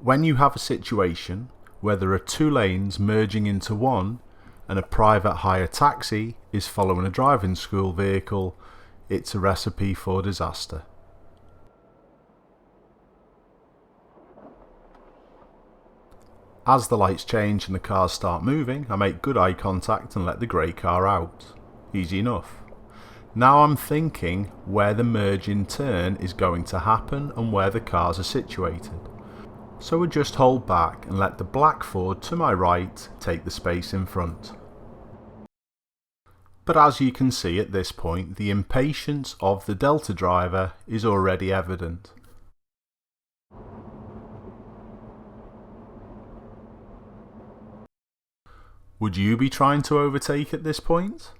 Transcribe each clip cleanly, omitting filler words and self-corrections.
When you have a situation where there are two lanes merging into one and a private hire taxi is following a driving school vehicle, it's a recipe for disaster. As the lights change and the cars start moving, I make good eye contact and let the grey car out. Easy enough. Now I'm thinking where the merge-in turn is going to happen and where the cars are situated. So I just hold back and let the black Ford to my right take the space in front. But as you can see at this point, the impatience of the Delta driver is already evident. Would you be trying to overtake at this point?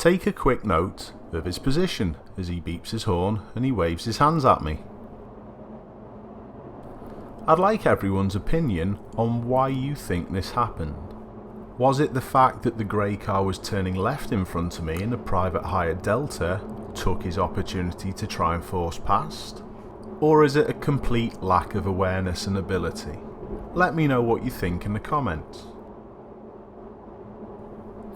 Take a quick note of his position as he beeps his horn and he waves his hands at me. I'd like everyone's opinion on why you think this happened. Was it the fact that the grey car was turning left in front of me and the private hire Delta took his opportunity to try and force past? Or is it a complete lack of awareness and ability? Let me know what you think in the comments.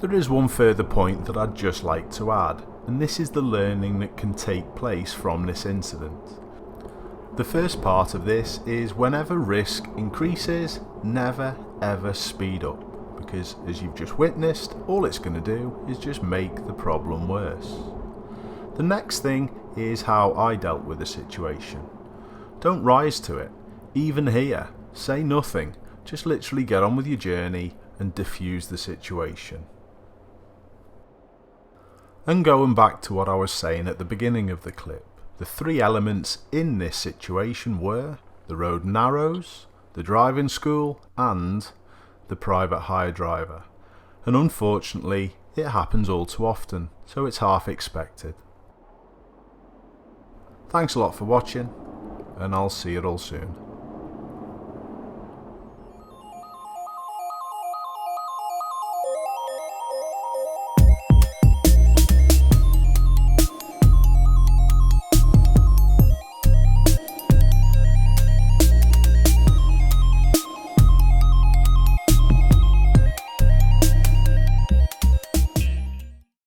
There is one further point that I'd just like to add, and this is the learning that can take place from this incident. The first part of this is whenever risk increases, never ever speed up, because as you've just witnessed, all it's going to do is just make the problem worse. The next thing is how I dealt with the situation. Don't rise to it. Even here, say nothing. Just literally get on with your journey and diffuse the situation. And going back to what I was saying at the beginning of the clip, the three elements in this situation were the road narrows, the driving school and the private hire driver. And unfortunately, it happens all too often, so it's half expected. Thanks a lot for watching, and I'll see you all soon.